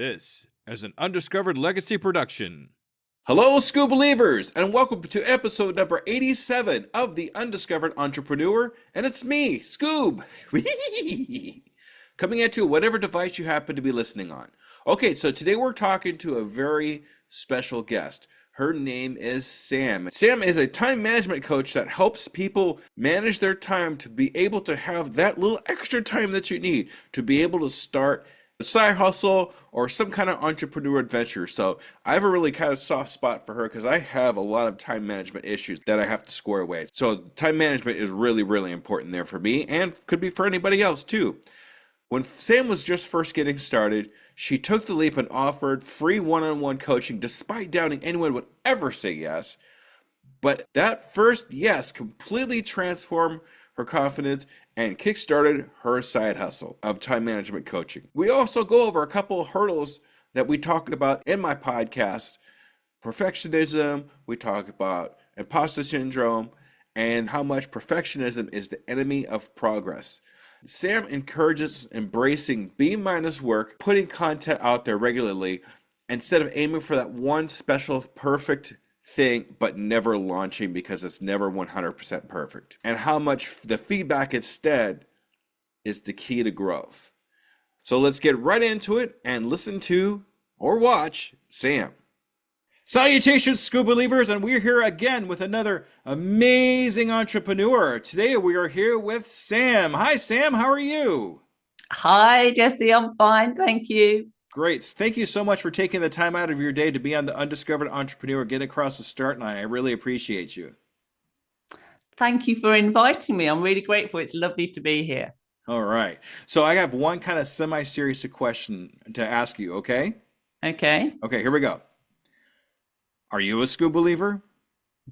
This is an Undiscovered Legacy production. Hello, Scoob Believers, and welcome to episode number 87 of the Undiscovered Entrepreneur, and it's me, Scoob, coming at you whatever device you happen to be listening on. Okay, so today we're talking to a very special guest. Her name is Sam. Sam is a time management coach that helps people manage their time to be able to have that little extra time that you need to be able to start a side hustle or some kind of entrepreneur adventure. So I have a really kind of soft spot for her because I have a lot of time management issues that I have to square away. So time management is really, really important there for me and could be for anybody else too. When Sam was just first getting started, she took the leap and offered free one-on-one coaching despite doubting anyone would ever say yes. But that first yes completely transformed her confidence and kickstarted her side hustle of time management coaching. We also go over a couple of hurdles that we talk about in my podcast. Perfectionism, we talk about imposter syndrome, and how much perfectionism is the enemy of progress. Sam encourages embracing B- work, putting content out there regularly, instead of aiming for that one special perfect thing, but never launching because it's never 100% perfect. And how much the feedback instead is the key to growth. So let's get right into it and listen to or watch Sam. Salutations, Scoob Believers, and we're here again with another amazing entrepreneur. Today we are here with Sam. Hi, Sam. How are you? Hi, Jesse. I'm fine. Thank you. Great. Thank you so much for taking the time out of your day to be on the Undiscovered Entrepreneur, get across the start line. I really appreciate you. Thank you for inviting me. I'm really grateful. It's lovely to be here. All right. So I have one kind of semi-serious question to ask you, okay? Okay. Okay, here we go. Are you a Scoob Believer?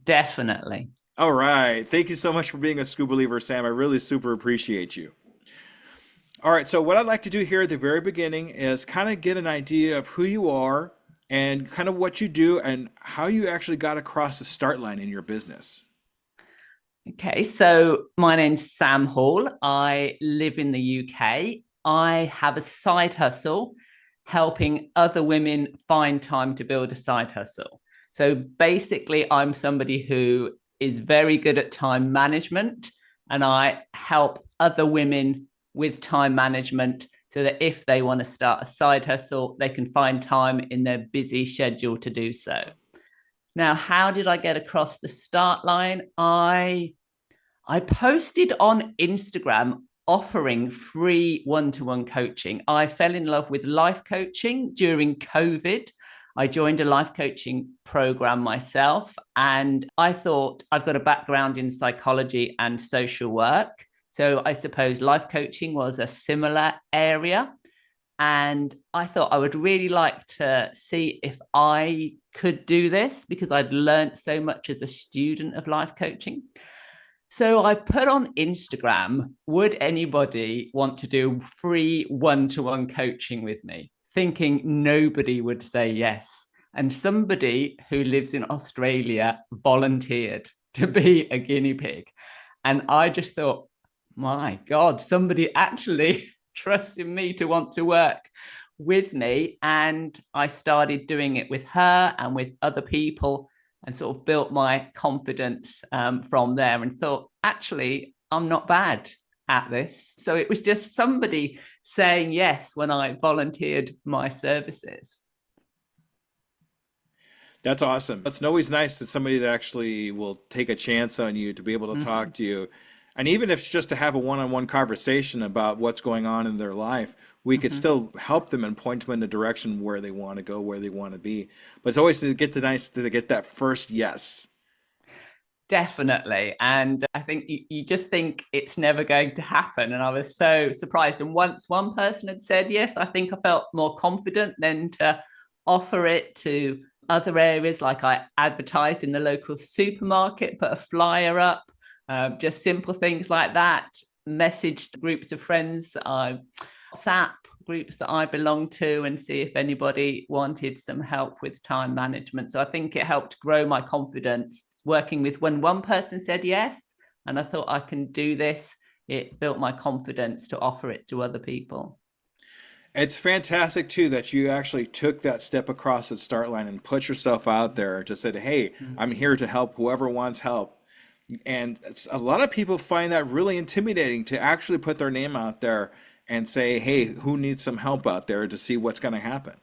Definitely. All right. Thank you so much for being a Scoob Believer, Sam. I really super appreciate you. All right. So what I'd like to do here at the very beginning is kind of get an idea of who you are and kind of what you do and how you actually got across the start line in your business. Okay. So my name's Sam Hall. I live in the UK. I have a side hustle helping other women find time to build a side hustle. So basically, I'm somebody who is very good at time management, and I help other women with time management so that if they want to start a side hustle, they can find time in their busy schedule to do so. Now, how did I get across the start line? I posted on Instagram offering free one-to-one coaching. I fell in love with life coaching during COVID. I joined a life coaching program myself, and I thought I've got a background in psychology and social work. So I suppose life coaching was a similar area. And I thought I would really like to see if I could do this because I'd learned so much as a student of life coaching. So I put on Instagram, would anybody want to do free one-to-one coaching with me? Thinking nobody would say yes. And somebody who lives in Australia volunteered to be a guinea pig. And I just thought, my God, somebody actually trusts in me to want to work with me. And I started doing it with her and with other people and sort of built my confidence from there and thought, actually, I'm not bad at this. So it was just somebody saying yes when I volunteered my services. That's awesome. It's always nice that somebody that actually will take a chance on you to be able to talk to you. And even if it's just to have a one-on-one conversation about what's going on in their life, we could still help them and point them in the direction where they want to go, where they want to be. But it's always to get that first yes. Definitely. And I think you just think it's never going to happen. And I was so surprised. And once one person had said yes, I think I felt more confident then to offer it to other areas. Like I advertised in the local supermarket, put a flyer up, just simple things like that, messaged groups of friends, WhatsApp groups that I belong to and see if anybody wanted some help with time management. So I think it helped grow my confidence working with when one person said yes, and I thought I can do this. It built my confidence to offer it to other people. It's fantastic too that you actually took that step across the start line and put yourself out there to say, "Hey, I'm here to help whoever wants help." And a lot of people find that really intimidating to actually put their name out there and say, "Hey, who needs some help out there to see what's going to happen?"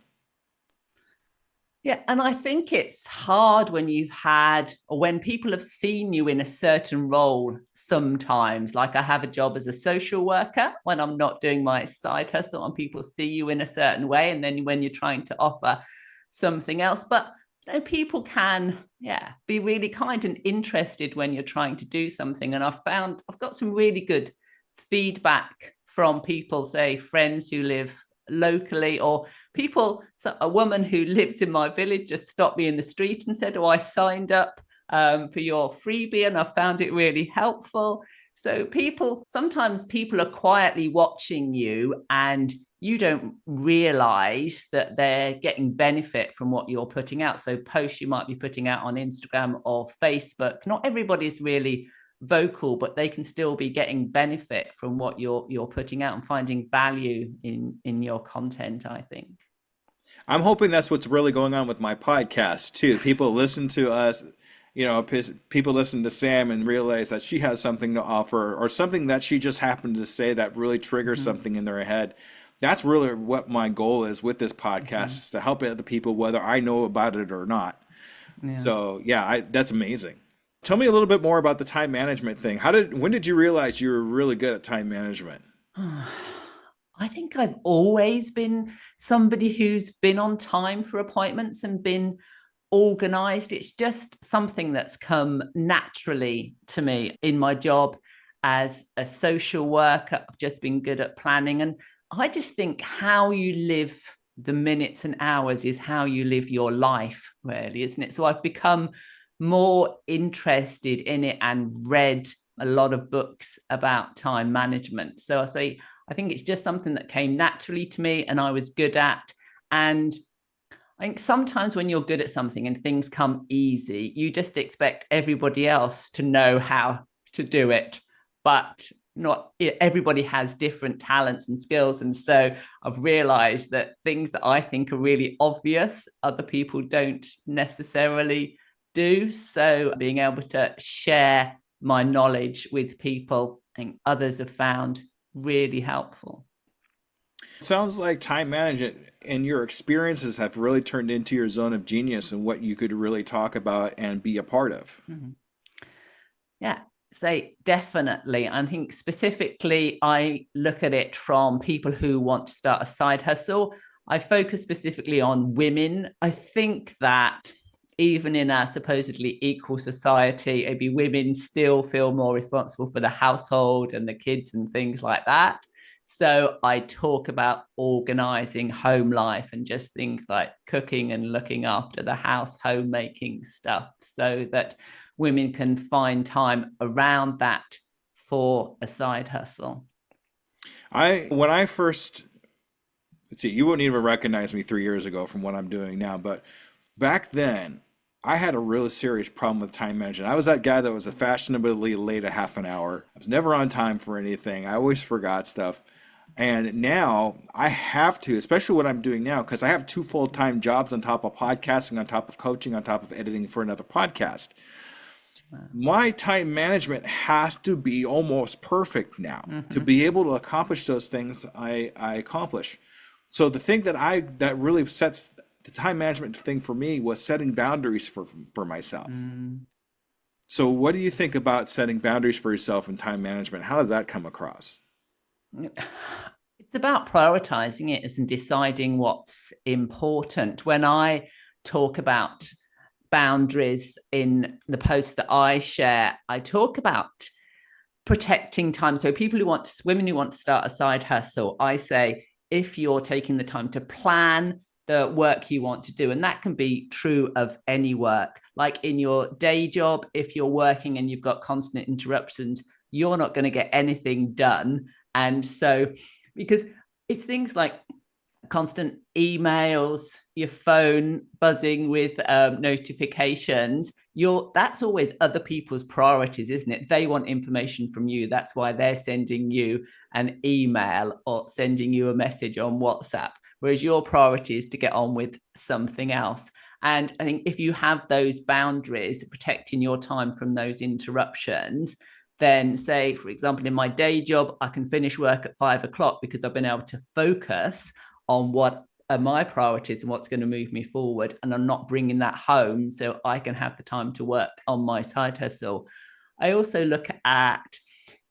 Yeah, and I think it's hard when you've had, or when people have seen you in a certain role sometimes. Like I have a job as a social worker when I'm not doing my side hustle, and people see you in a certain way. And then when you're trying to offer something else, but people can, be really kind and interested when you're trying to do something. And I've got some really good feedback from people, say friends who live locally, or people. So a woman who lives in my village just stopped me in the street and said, "Oh, I signed up for your freebie and I found it really helpful." So sometimes people are quietly watching you and you don't realize that they're getting benefit from what you're putting out. So posts you might be putting out on Instagram or Facebook, not everybody's really vocal, but they can still be getting benefit from what you're putting out and finding value in your content, I think. I'm hoping that's what's really going on with my podcast too. People listen to us, people listen to Sam and realize that she has something to offer or something that she just happened to say that really triggers something in their head. That's really what my goal is with this podcast, is to help other people, whether I know about it or not. Yeah. So that's amazing. Tell me a little bit more about the time management thing. When did you realize you were really good at time management? I think I've always been somebody who's been on time for appointments and been organized. It's just something that's come naturally to me in my job as a social worker. I've just been good at planning. And I just think how you live the minutes and hours is how you live your life, really, isn't it? So I've become more interested in it and read a lot of books about time management. So I think it's just something that came naturally to me and I was good at. And I think sometimes when you're good at something and things come easy, you just expect everybody else to know how to do it. But not everybody has different talents and skills. And so I've realized that things that I think are really obvious, other people don't necessarily do. So being able to share my knowledge with people, I think others have found really helpful. Sounds like time management and your experiences have really turned into your zone of genius and what you could really talk about and be a part of. Mm-hmm. Yeah, say definitely. I think specifically, I look at it from people who want to start a side hustle. I focus specifically on women. I think that even in a supposedly equal society, maybe women still feel more responsible for the household and the kids and things like that. So I talk about organizing home life and just things like cooking and looking after the house, homemaking stuff, so that women can find time around that for a side hustle. When I first, let's see, you wouldn't even recognize me 3 years ago from what I'm doing now, but back then, I had a really serious problem with time management. I was that guy that was fashionably late a half an hour. I was never on time for anything. I always forgot stuff. And now I have to, especially what I'm doing now, because I have 2 full-time jobs on top of podcasting, on top of coaching, on top of editing for another podcast. My time management has to be almost perfect now to be able to accomplish those things I accomplish. So the thing that really sets the time management thing for me was setting boundaries for myself. So what do you think about setting boundaries for yourself in time management? How does that come across? It's about prioritizing it and deciding what's important. When I talk about boundaries in the post that I share, I talk about protecting time. So women who want to start a side hustle, I say, if you're taking the time to plan the work you want to do, and that can be true of any work, like in your day job, if you're working and you've got constant interruptions, you're not going to get anything done. And so, because it's things like constant emails, your phone buzzing with notifications, that's always other people's priorities, isn't it? They want information from you. That's why they're sending you an email or sending you a message on WhatsApp, whereas your priority is to get on with something else. And I think if you have those boundaries, protecting your time from those interruptions, then say, for example, in my day job, I can finish work at 5 o'clock because I've been able to focus on what are my priorities and what's going to move me forward. And I'm not bringing that home so I can have the time to work on my side hustle. I also look at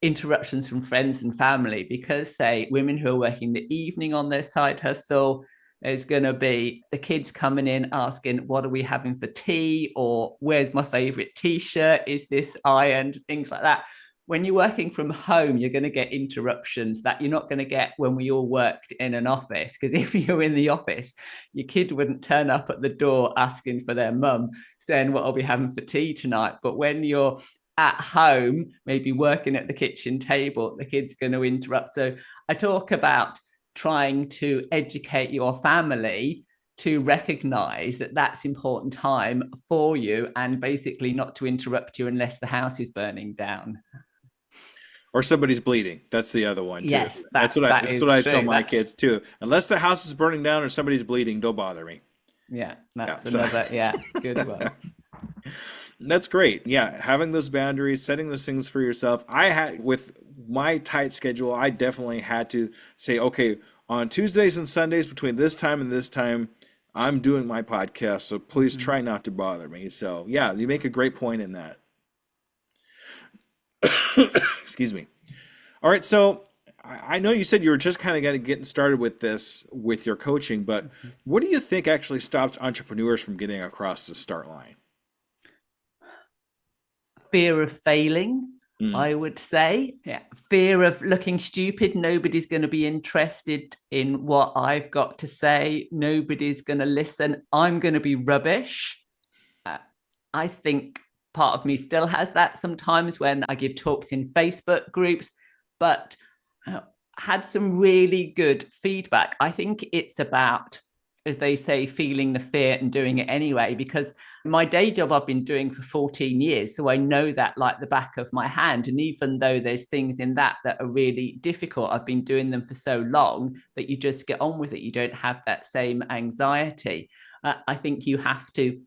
interruptions from friends and family, because say women who are working the evening on their side hustle, there's going to be the kids coming in asking, what are we having for tea? Or where's my favorite t-shirt? Is this ironed? Things like that. When you're working from home, you're going to get interruptions that you're not going to get when we all worked in an office. Because if you're in the office, your kid wouldn't turn up at the door asking for their mum, saying, what are we having for tea tonight? But when you're at home, maybe working at the kitchen table, the kid's going to interrupt. So I talk about trying to educate your family to recognize that that's important time for you, and basically not to interrupt you unless the house is burning down. Or somebody's bleeding. That's the other one too. Yes, that's what I tell my kids too. Unless the house is burning down or somebody's bleeding, don't bother me. Yeah, that's another good one. That's great. Yeah, having those boundaries, setting those things for yourself. I had, with my tight schedule, I definitely had to say, okay, on Tuesdays and Sundays between this time and this time, I'm doing my podcast, so please try not to bother me. So yeah, you make a great point in that. Excuse me. All right, so I know you said you were just kind of getting started with this, with your coaching, but what do you think actually stops entrepreneurs from getting across the start line? Fear of failing, I would say. Yeah. Fear of looking stupid. Nobody's going to be interested in what I've got to say. Nobody's going to listen. I'm going to be rubbish. I think part of me still has that sometimes when I give talks in Facebook groups, but had some really good feedback. I think it's about, as they say, feeling the fear and doing it anyway, because my day job I've been doing for 14 years. So I know that like the back of my hand. And even though there's things in that are really difficult, I've been doing them for so long that you just get on with it. You don't have that same anxiety. I think you have to,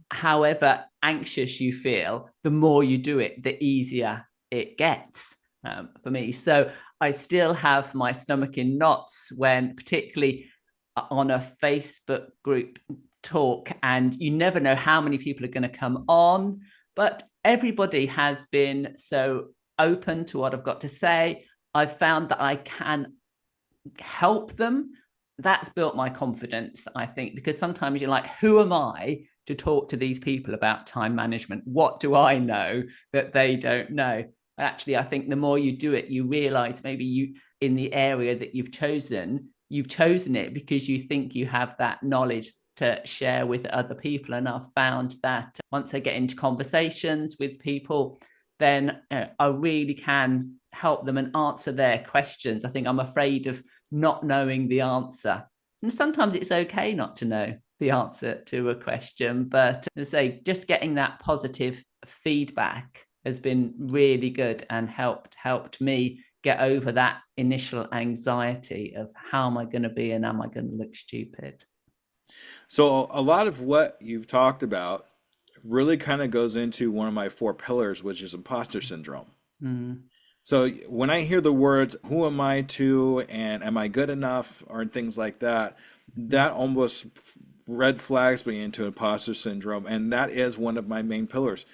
however anxious you feel, the more you do it, the easier it gets for me. So I still have my stomach in knots when, particularly on a Facebook group talk, and you never know how many people are going to come on, but everybody has been so open to what I've got to say. I've found that I can help them. That's built my confidence, I think, because sometimes you're like, who am I to talk to these people about time management? What do I know that they don't know? Actually, I think the more you do it, you realize maybe you, in the area that you've chosen it because you think you have that knowledge to share with other people. And I've found that once I get into conversations with people, then I really can help them and answer their questions. I think I'm afraid of not knowing the answer. And sometimes it's okay not to know the answer to a question, but as I say, just getting that positive feedback has been really good and helped me get over that initial anxiety of how am I going to be and am I going to look stupid? So a lot of what you've talked about really kind of goes into one of my 4 pillars, which is imposter syndrome. So when I hear the words, who am I to, and am I good enough, or things like that, that almost red flags me into imposter syndrome. And that is one of my main pillars.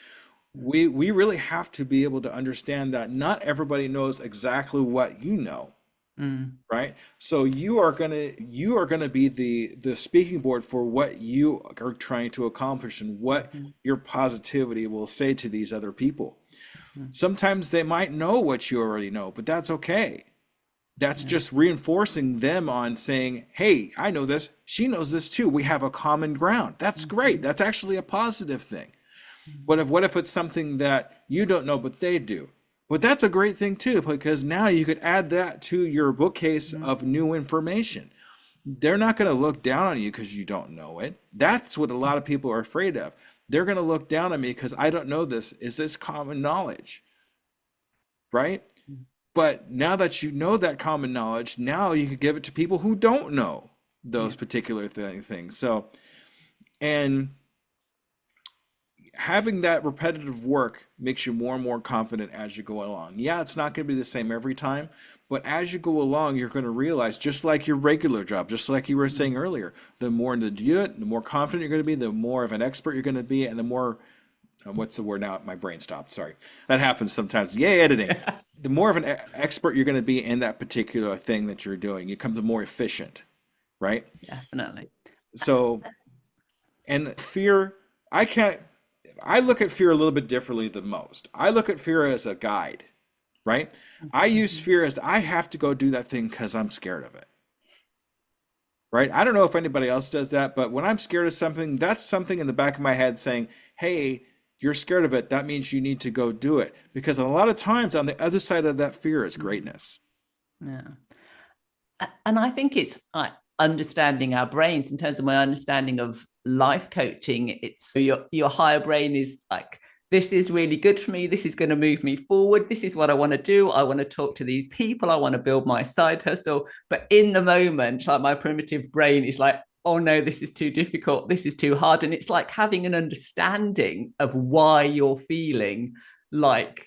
We really have to be able to understand that not everybody knows exactly what you know. Right? So you are gonna be the speaking board for what you are trying to accomplish and what your positivity will say to these other people. Sometimes they might know what you already know, but that's okay. That's just reinforcing them on saying, hey, I know this, she knows this too. We have a common ground. That's great. That's actually a positive thing. What if it's something that you don't know, but they do? But that's a great thing too, because now you could add that to your bookcase of new information. They're not going to look down on you because you don't know it. That's what a lot of people are afraid of. They're going to look down on me because I don't know this. Is this common knowledge? Right? But now that you know that common knowledge, now you can give it to people who don't know those particular things. So, and having that repetitive work makes you more and more confident as you go along. Yeah, it's not going to be the same every time, but as you go along, you're going to realize, just like your regular job, just like you were saying earlier, the more you do it, the more confident you're going to be, the more of an expert you're going to be, and the more, what's the word now? My brain stopped. Sorry. That happens sometimes. Yay, editing. The more of an expert you're going to be in that particular thing that you're doing, you become more efficient, right? Definitely. So, and fear, I look at fear a little bit differently than most. I look at fear as a guide, right? I use fear as I have to go do that thing because I'm scared of it, right? I don't know if anybody else does that, but when I'm scared of something, that's something in the back of my head saying, hey, you're scared of it. That means you need to go do it. Because a lot of times on the other side of that fear is greatness. Yeah. And I think it's understanding our brains. In terms of my understanding of life coaching, it's your higher brain is like, this is really good for me. This is going to move me forward. This is what I want to do. I want to talk to these people. I want to build my side hustle. But in the moment, like, my primitive brain is like, oh no, this is too difficult. This is too hard. And it's like having an understanding of why you're feeling like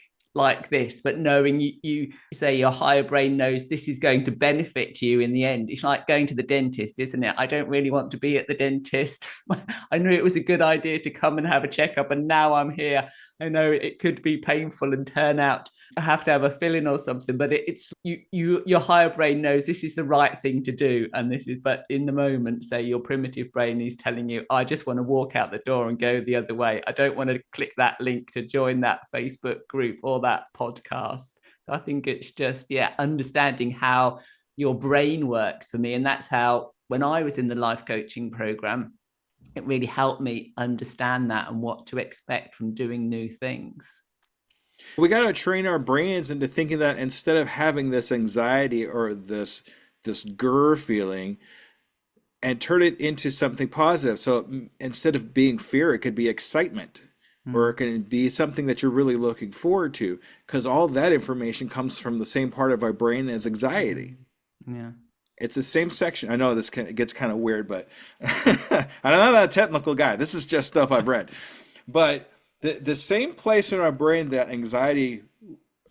this, but knowing you say your higher brain knows this is going to benefit you in the end. It's like going to the dentist, isn't it? I don't really want to be at the dentist. I knew it was a good idea to come and have a checkup, and now I'm here. I know it could be painful and turn out I have to have a fill-in or something, but it's your higher brain knows this is the right thing to do, and this is, but in the moment, say your primitive brain is telling you, I just want to walk out the door and go the other way. I don't want to click that link to join that Facebook group or that podcast. So I think it's just understanding how your brain works for me, and that's how, when I was in the life coaching program, it really helped me understand that and what to expect from doing new things. We got to train our brains into thinking that instead of having this anxiety or this grr feeling, and turn it into something positive. So instead of being fear, it could be excitement, or it can be something that you're really looking forward to, because all that information comes from the same part of our brain as anxiety. Yeah. It's the same section. I know it gets kind of weird, but I'm not a technical guy. This is just stuff I've read. But the same place in our brain that anxiety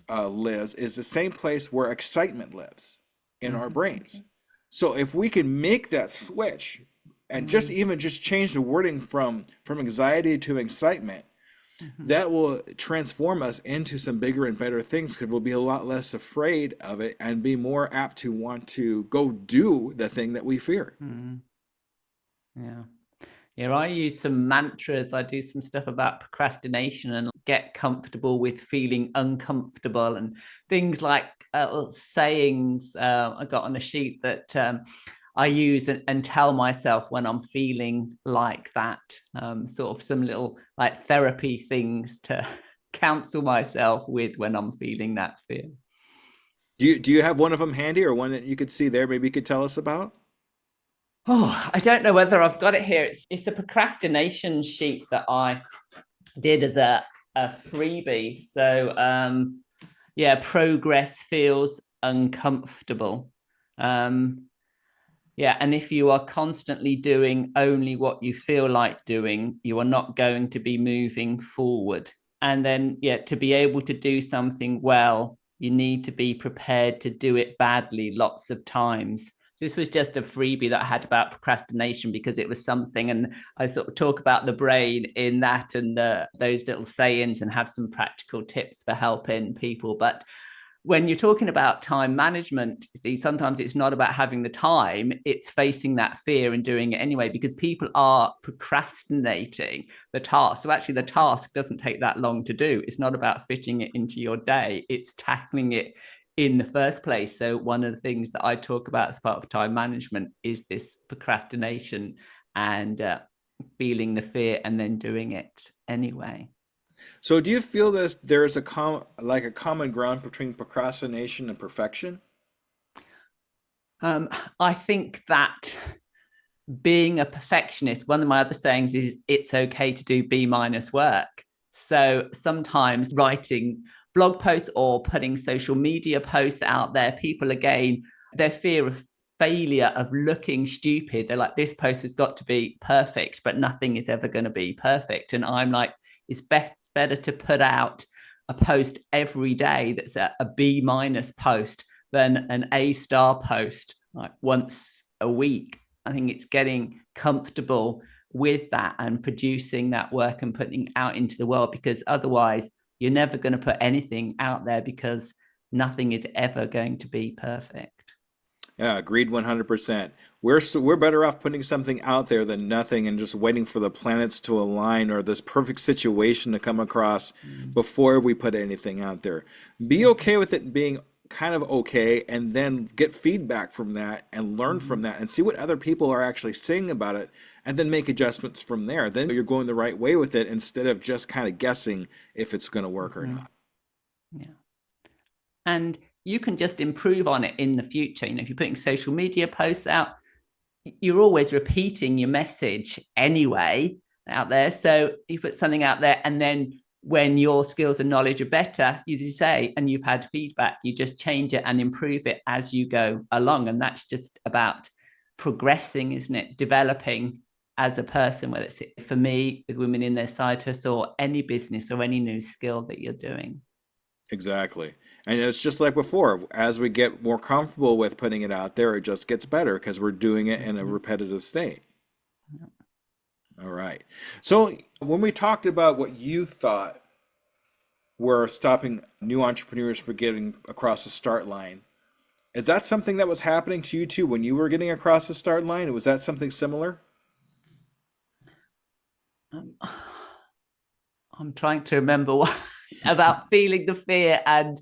lives is the same place where excitement lives in our brains. So if we can make that switch and just change the wording from anxiety to excitement, that will transform us into some bigger and better things, because we'll be a lot less afraid of it and be more apt to want to go do the thing that we fear. Yeah, I use some mantras. I do some stuff about procrastination and get comfortable with feeling uncomfortable, and things like sayings I got on a sheet that I use and tell myself when I'm feeling like that. Sort of some little like therapy things to counsel myself with when I'm feeling that fear. Do you have one of them handy, or one that you could see there? Maybe you could tell us about? Oh, I don't know whether I've got it here. It's a procrastination sheet that I did as a freebie. So progress feels uncomfortable. And if you are constantly doing only what you feel like doing, you are not going to be moving forward. And then, to be able to do something well, you need to be prepared to do it badly lots of times. This was just a freebie that I had about procrastination, because it was something, and I sort of talk about the brain in that and those little sayings, and have some practical tips for helping people. But when you're talking about time management, see, sometimes it's not about having the time, it's facing that fear and doing it anyway, because people are procrastinating the task. So actually the task doesn't take that long to do. It's not about fitting it into your day, it's tackling it in the first place. So one of the things that I talk about as part of time management is this procrastination and feeling the fear and then doing it anyway. So do you feel this there's like a common ground between procrastination and perfection? Um, I think that being a perfectionist, one of my other sayings is it's okay to do B minus work. So sometimes writing blog posts or putting social media posts out there, people again, their fear of failure, of looking stupid, they're like, this post has got to be perfect, but nothing is ever going to be perfect. And I'm like, it's better to put out a post every day that's a B minus post than an A star post like once a week. I think it's getting comfortable with that and producing that work and putting it out into the world, because otherwise you're never going to put anything out there because nothing is ever going to be perfect. Yeah, agreed 100%. We're better off putting something out there than nothing and just waiting for the planets to align or this perfect situation to come across before we put anything out there. Be okay with it being kind of okay, and then get feedback from that and learn from that and see what other people are actually saying about it, and then make adjustments from there. Then you're going the right way with it instead of just kind of guessing if it's going to work or not. Yeah. And you can just improve on it in the future. If you're putting social media posts out, you're always repeating your message anyway out there. So you put something out there, and then when your skills and knowledge are better, as you say, and you've had feedback, you just change it and improve it as you go along. And that's just about progressing, isn't it? Developing as a person, whether it's for me with women in their side hustle or any business or any new skill that you're doing. Exactly. And it's just like before, as we get more comfortable with putting it out there, it just gets better because we're doing it in a repetitive state. All right. So when we talked about what you thought were stopping new entrepreneurs from getting across the start line, is that something that was happening to you too when you were getting across the start line? Was that something similar? Um, I'm trying to remember what, about feeling the fear and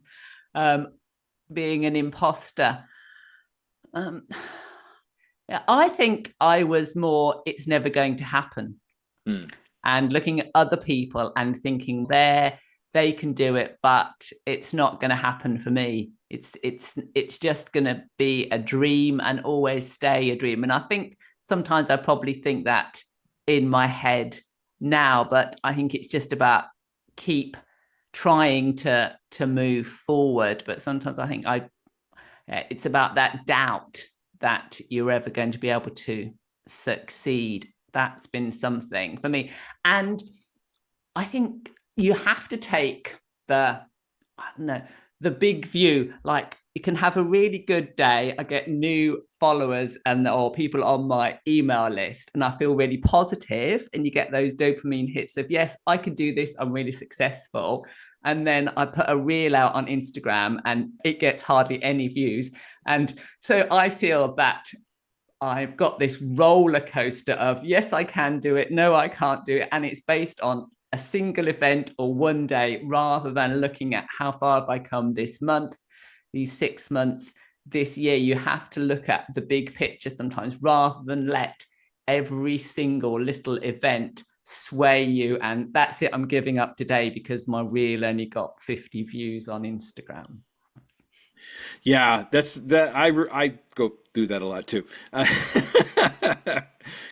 being an imposter. Um, yeah, I think I was more, it's never going to happen. And looking at other people and thinking they can do it, but it's not going to happen for me. It's just going to be a dream and always stay a dream. And I think sometimes I probably think that in my head now, but I think it's just about keep trying to move forward. But sometimes I think it's about that doubt that you're ever going to be able to succeed. That's been something for me. And I think you have to take the big view. Like, you can have a really good day. I get new followers or people on my email list, and I feel really positive, and you get those dopamine hits of, yes, I can do this, I'm really successful. And then I put a reel out on Instagram and it gets hardly any views. And so I feel that I've got this roller coaster of, yes, I can do it, no, I can't do it. And it's based on a single event or one day, rather than looking at how far have I come this month, these 6 months, this year. You have to look at the big picture sometimes, rather than let every single little event sway you. And that's it, I'm giving up today because my reel only got 50 views on Instagram. Yeah, I go through that a lot too.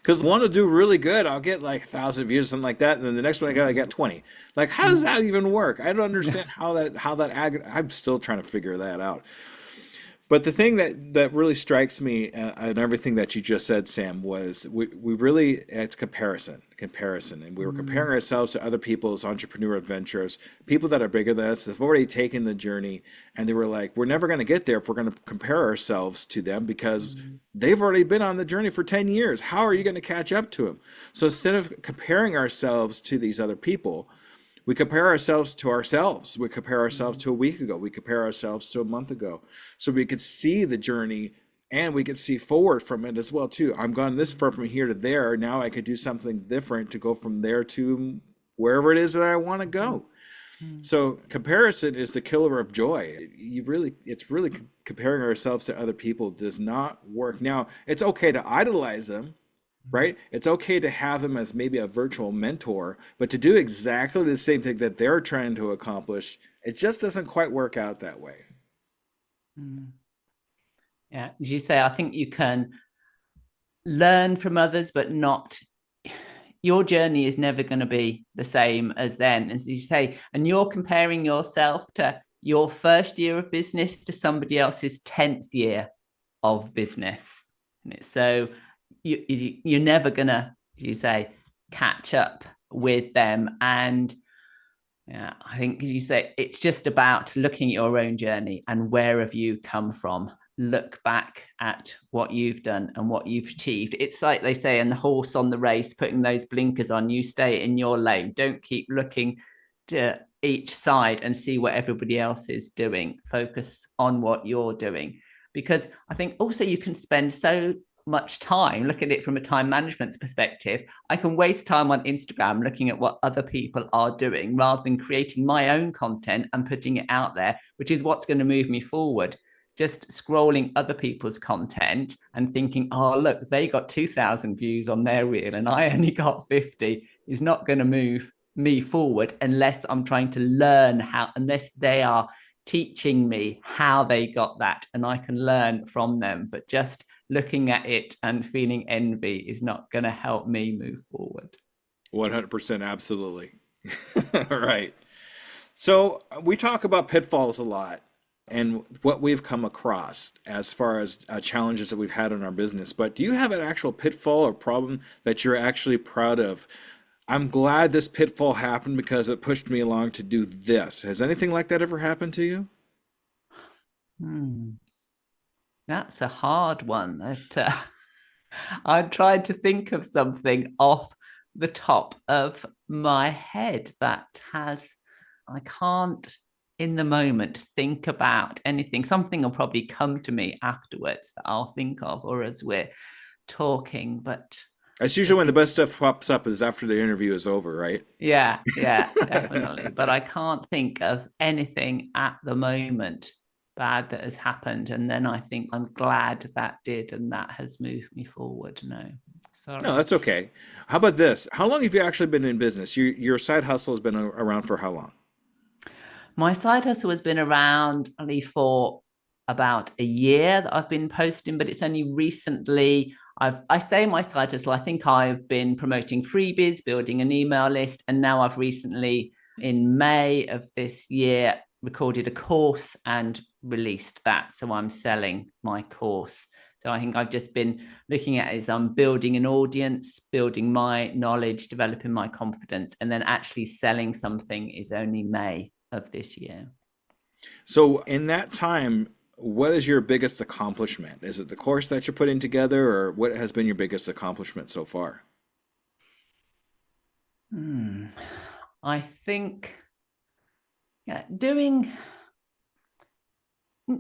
Because I want to do really good, I'll get like 1,000 views, something like that, and then the next one I got 20. Like, how does that even work? I don't understand I'm still trying to figure that out. But the thing that really strikes me and everything that you just said, Sam, was we really, it's comparison, and we were comparing ourselves to other people's entrepreneur adventures, people that are bigger than us, have already taken the journey, and they were like, we're never going to get there if we're going to compare ourselves to them because they've already been on the journey for 10 years. How are you going to catch up to them? So instead of comparing ourselves to these other people, we compare ourselves to ourselves. We compare ourselves to a week ago. We compare ourselves to a month ago. So we could see the journey and we could see forward from it as well too. I'm gone this far from here to there. Now I could do something different to go from there to wherever it is that I want to go. So comparison is the killer of joy. It's really comparing ourselves to other people does not work. Now, it's okay to idolize them, right? It's okay to have them as maybe a virtual mentor, but to do exactly the same thing that they're trying to accomplish, it just doesn't quite work out that way. Mm. Yeah, as you say, I think you can learn from others, but not, your journey is never going to be the same as then, as you say, and you're comparing yourself to your first year of business to somebody else's 10th year of business. So you're never going to, as you say, catch up with them. And yeah, I think, as you say, it's just about looking at your own journey and where have you come from. Look back at what you've done and what you've achieved. It's like they say in the horse on the race, putting those blinkers on, you stay in your lane. Don't keep looking to each side and see what everybody else is doing. Focus on what you're doing. Because I think also you can spend so much time, look at it from a time management perspective. I can waste time on Instagram looking at what other people are doing rather than creating my own content and putting it out there, which is what's going to move me forward. Just scrolling other people's content and thinking, oh, look, they got 2,000 views on their reel and I only got 50 is not going to move me forward unless I'm trying to learn how, unless they are teaching me how they got that and I can learn from them. But just looking at it and feeling envy is not going to help me move forward. 100%, absolutely. Right. So we talk about pitfalls a lot and what we've come across as far as challenges that we've had in our business. But do you have an actual pitfall or problem that you're actually proud of? I'm glad this pitfall happened because it pushed me along to do this. Has anything like that ever happened to you? That's a hard one. That I tried to think of something off the top of my head that has, I can't in the moment think about anything. Something will probably come to me afterwards that I'll think of or as we're talking, but That's usually when the best stuff pops up is after the interview is over, right? yeah, definitely. But I can't think of anything at the moment bad that has happened. And then I think I'm glad that did, and that has moved me forward. No, No, sorry. that's okay. How about this? How long have you actually been in business? Your side hustle has been around for how long? My side hustle has been around only for about a year that I've been posting, but it's only recently I say my side hustle. I think I've been promoting freebies, building an email list, and now I've recently, in May of this year, recorded a course and released that. So I'm selling my course. So I think I've just been looking at it as I'm building an audience, building my knowledge, developing my confidence, and then actually selling something is only May of this year. So in that time, what is your biggest accomplishment? Is it the course that you're putting together, or what has been your biggest accomplishment so far? I think doing,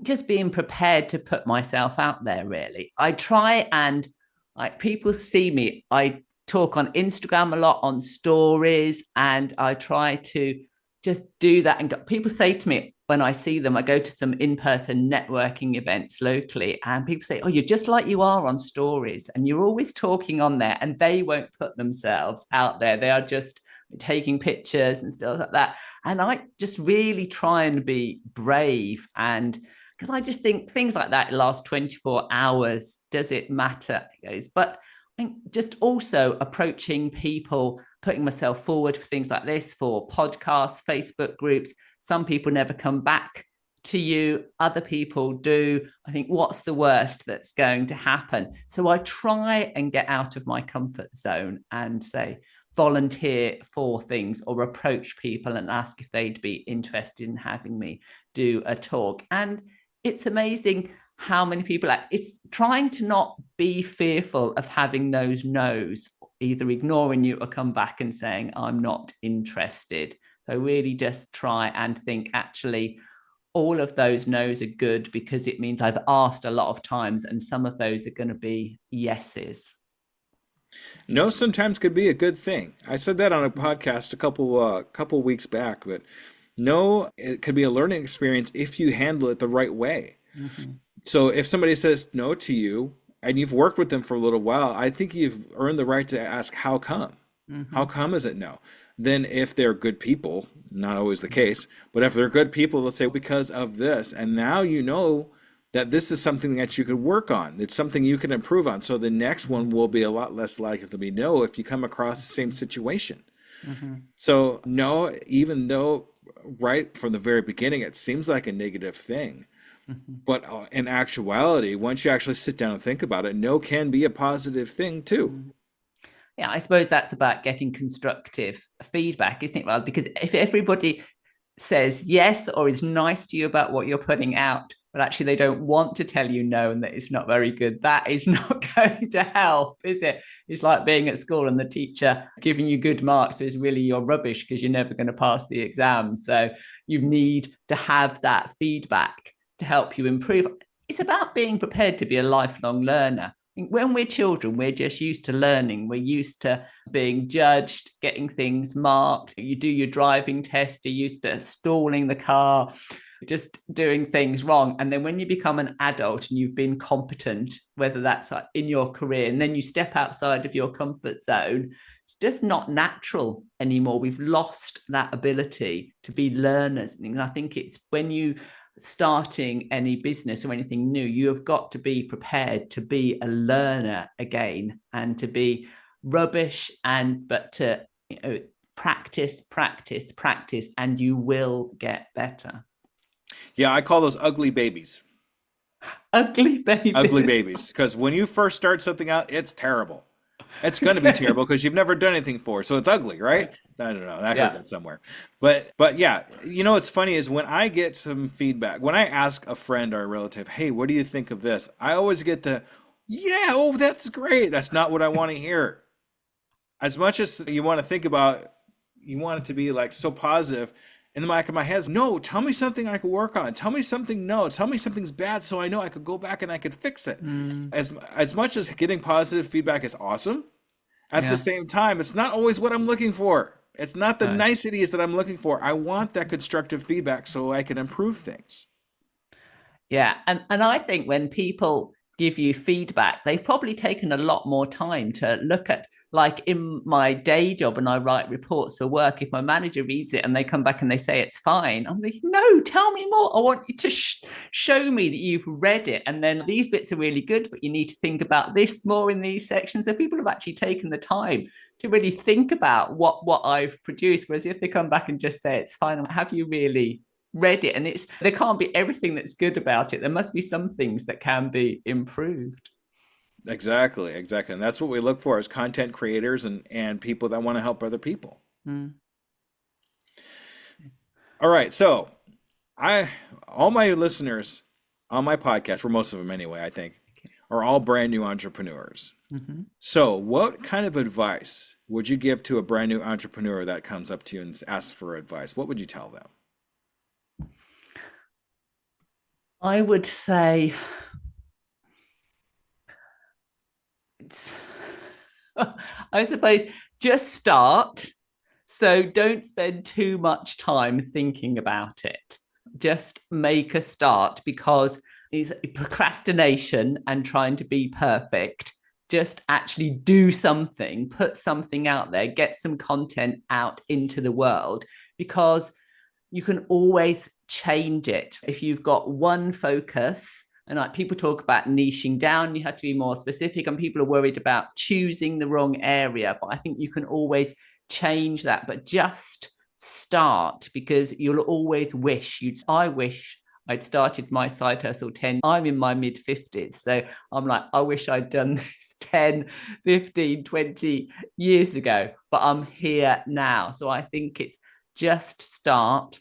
just being prepared to put myself out there, really. I try and, like, people see me. I talk on Instagram a lot, on stories, and I try to just do that. And people say to me when I see them, I go to some in-person networking events locally, and people say, oh, you're just like you are on stories, and you're always talking on there. And they won't put themselves out there. They are just taking pictures and stuff like that. And I just really try and be brave, and because I just think things like that last 24 hours, does it matter? But I think just also approaching people, putting myself forward for things like this, for podcasts, Facebook groups. Some people never come back to you, other people do. I think, what's the worst that's going to happen? So I try and get out of my comfort zone and say, volunteer for things or approach people and ask if they'd be interested in having me do a talk. And it's amazing how many people are. It's trying to not be fearful of having those no's, either ignoring you or come back and saying, I'm not interested. So really just try and think, actually, all of those no's are good because it means I've asked a lot of times, and some of those are going to be yeses. No, sometimes could be a good thing. I said that on a podcast a couple weeks back, but no, it could be a learning experience if you handle it the right way. Mm-hmm. So if somebody says no to you, and you've worked with them for a little while, I think you've earned the right to ask, how come? How come is it no? Then if they're good people, not always the case, but if they're good people, let's say because of this, and now you know that this is something that you could work on. It's something you can improve on. So the next one will be a lot less likely to be no if you come across the same situation. So no, even though right from the very beginning, it seems like a negative thing. But in actuality, once you actually sit down and think about it, no can be a positive thing too. Yeah, I suppose that's about getting constructive feedback, isn't it? Well, because if everybody says yes or is nice to you about what you're putting out, but actually they don't want to tell you no and that it's not very good, that is not going to help, is it? It's like being at school and the teacher giving you good marks is really you're rubbish because you're never going to pass the exam. So you need to have that feedback to help you improve. It's about being prepared to be a lifelong learner. When we're children, we're just used to learning. We're used to being judged, getting things marked. You do your driving test, you're used to stalling the car, just doing things wrong. And then when you become an adult and you've been competent, whether that's in your career, and then you step outside of your comfort zone, it's just not natural anymore. We've lost that ability to be learners. And I think it's when you starting any business or anything new, you have got to be prepared to be a learner again and to be rubbish but to practice, and you will get better. Yeah, I call those ugly babies. Ugly babies. Ugly babies. Because when you first start something out, it's terrible. It's going to be terrible because you've never done anything for, so it's ugly, right? I don't know. I heard that somewhere. But yeah, you know what's funny is when I get some feedback, when I ask a friend or a relative, hey, what do you think of this? I always get yeah, oh, that's great. That's not what I want to hear. As much as you want to think about, you want it to be like so positive, in the back of my head is, no, tell me something I could work on. Tell me something, tell me something's bad so I know I could go back and I could fix it. As much as getting positive feedback is awesome, at the same time, it's not always what I'm looking for. It's not the niceties that I'm looking for. I want that constructive feedback so I can improve things. Yeah. And I think when people give you feedback, they've probably taken a lot more time to look at, like in my day job and I write reports for work, if my manager reads it and they come back and they say it's fine, I'm like, no, tell me more. I want you to show me that you've read it. And then these bits are really good, but you need to think about this more in these sections. So people have actually taken the time to really think about what I've produced. Whereas if they come back and just say it's fine, have you really read it? And there can't be everything that's good about it. There must be some things that can be improved. Exactly. And that's what we look for as content creators and people that want to help other people. All right. So all my listeners on my podcast, or most of them anyway, I think, are all brand new entrepreneurs. So what kind of advice would you give to a brand new entrepreneur that comes up to you and asks for advice? What would you tell them? I would say I suppose just start. So don't spend too much time thinking about it. Just make a start, because it's procrastination and trying to be perfect. Just actually do something, put something out there, get some content out into the world, because you can always change it. If you've got one focus, and like people talk about niching down, you have to be more specific, and people are worried about choosing the wrong area. But I think you can always change that, but just start, because you'll always wish I wish I'd started my side hustle 10. I'm in my mid 50s. So I'm like, I wish I'd done this 10, 15, 20 years ago, but I'm here now. So I think it's just start.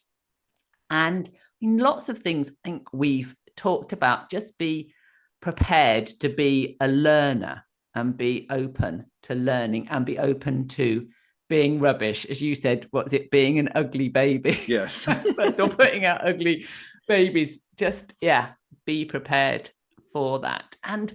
And in lots of things, I think we've talked about, just be prepared to be a learner and be open to learning and be open to being rubbish. As you said, what's it, being an ugly baby? Yes. Still putting out ugly babies. Just, be prepared for that. And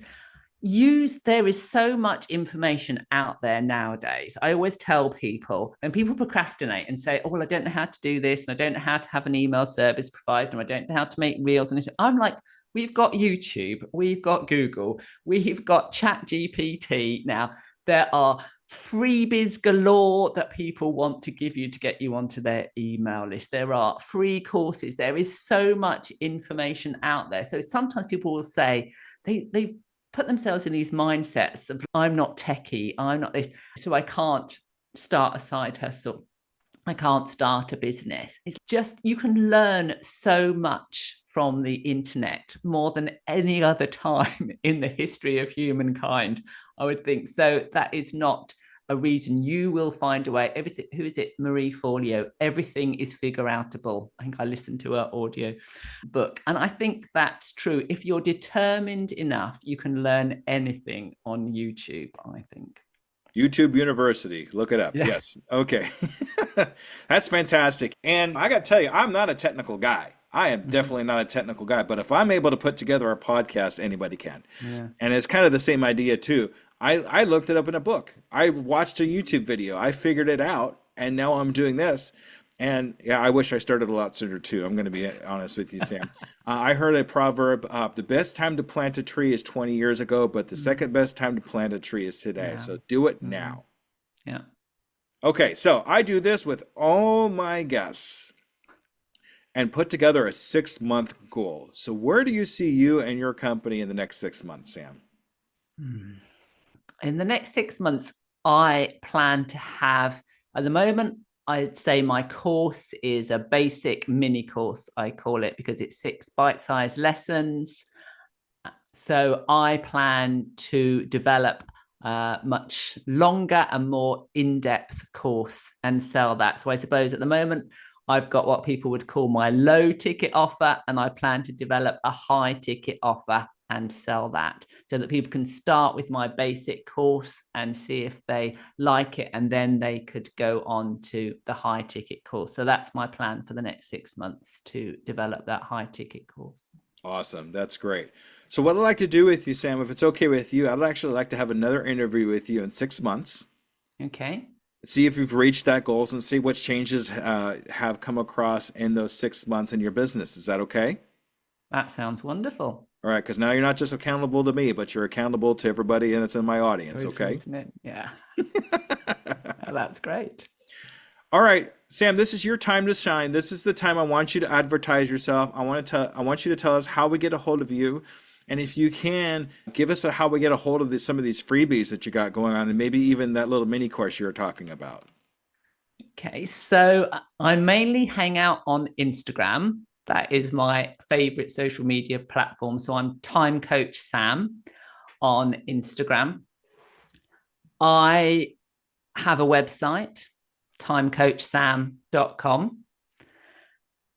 there is so much information out there nowadays. I always tell people, when people procrastinate and say, oh, well, I don't know how to do this, and I don't know how to have an email service provider, and I don't know how to make reels, and I'm like, We've got YouTube, we've got Google, we've got ChatGPT now. There are freebies galore that people want to give you to get you onto their email list. There are free courses. There is so much information out there. So sometimes people will say they put themselves in these mindsets of, I'm not techie, I'm not this, so I can't start a side hustle, I can't start a business. It's just, you can learn so much from the internet more than any other time in the history of humankind, I would think. So that is not a reason. You will find a way. Who is it? Marie Forleo. Everything is figure outable. I think I listened to her audio book. And I think that's true. If you're determined enough, you can learn anything on YouTube, I think. YouTube University. Look it up. Yeah. Yes. Okay. That's fantastic. And I got to tell you, I'm not a technical guy. I am definitely not a technical guy, but if I'm able to put together a podcast, anybody can. Yeah. And it's kind of the same idea too. I looked it up in a book. I watched a YouTube video. I figured it out, and now I'm doing this. And yeah, I wish I started a lot sooner too. I'm going to be honest with you, Sam. I heard a proverb, the best time to plant a tree is 20 years ago, but the second best time to plant a tree is today. Yeah. So do it now. Yeah. Okay, so I do this with all my guests and put together a 6-month goal. So where do you see you and your company in the next 6 months, Sam? In the next 6 months, I plan to have, at the moment, I'd say my course is a basic mini course, I call it, because it's 6 bite-sized lessons. So I plan to develop a much longer and more in-depth course and sell that. So I suppose at the moment, I've got what people would call my low ticket offer, and I plan to develop a high ticket offer and sell that so that people can start with my basic course and see if they like it, and then they could go on to the high ticket course. So that's my plan for the next 6 months, to develop that high ticket course. Awesome. That's great. So what I'd like to do with you, Sam, if it's okay with you, I'd actually like to have another interview with you in 6 months. Okay. See if you've reached that goals and see what changes have come across in those 6 months in your business. Is that okay? That sounds wonderful. All right, because now you're not just accountable to me, but you're accountable to everybody that's in my audience, okay? Yeah. That's great. All right, Sam, this is your time to shine. This is the time I want you to advertise yourself. I want you to tell us how we get a hold of you. And if you can, give us how we get a hold of some of these freebies that you got going on, and maybe even that little mini course you were talking about. Okay, so I mainly hang out on Instagram. That is my favorite social media platform. So I'm Time Coach Sam on Instagram. I have a website, timecoachsam.com.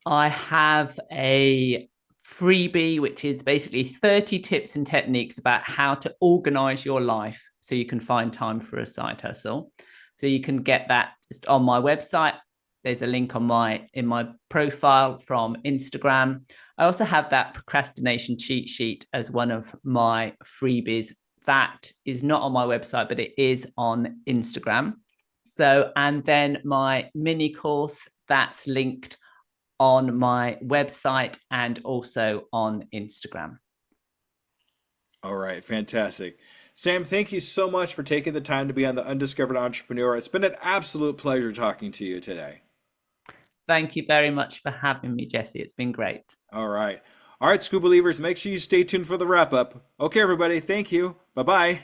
I have a freebie, which is basically 30 tips and techniques about how to organize your life so you can find time for a side hustle. So you can get that just on my website. There's a link in my profile from Instagram. I also have that procrastination cheat sheet as one of my freebies. That is not on my website, but it is on Instagram. So, and then my mini course, that's linked on my website and also on Instagram. All right, fantastic. Sam, thank you so much for taking the time to be on the Undiscovered Entrepreneur. It's been an absolute pleasure talking to you today. Thank you very much for having me, Jesse. It's been great. All right. All right, School Believers, make sure you stay tuned for the wrap up. Okay, everybody, thank you. Bye-bye.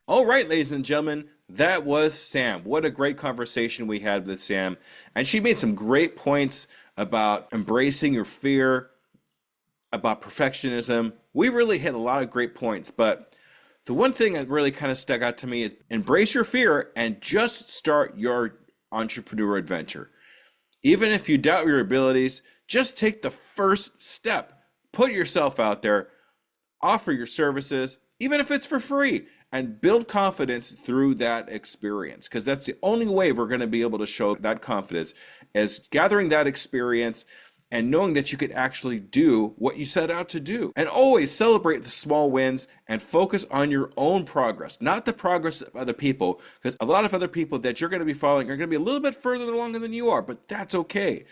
All right, ladies and gentlemen, that was Sam. What a great conversation we had with Sam. And she made some great points about embracing your fear, about perfectionism. We really hit a lot of great points, but the one thing that really kind of stuck out to me is embrace your fear and just start your entrepreneur adventure. Even if you doubt your abilities, just take the first step. Put yourself out there, offer your services, even if it's for free, and build confidence through that experience, because that's the only way we're going to be able to show that confidence, is gathering that experience and knowing that you could actually do what you set out to do. And always celebrate the small wins and focus on your own progress, not the progress of other people, because a lot of other people that you're going to be following are going to be a little bit further along than you are, but that's okay.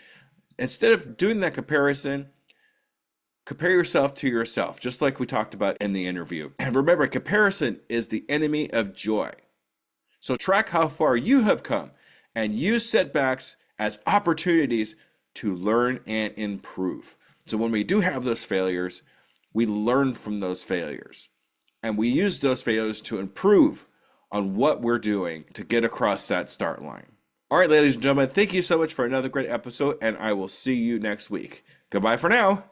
instead of doing that comparison, compare yourself to yourself, just like we talked about in the interview. And remember, comparison is the enemy of joy. So track how far you have come and use setbacks as opportunities to learn and improve. So when we do have those failures, we learn from those failures. And we use those failures to improve on what we're doing to get across that start line. All right, ladies and gentlemen, thank you so much for another great episode, and I will see you next week. Goodbye for now.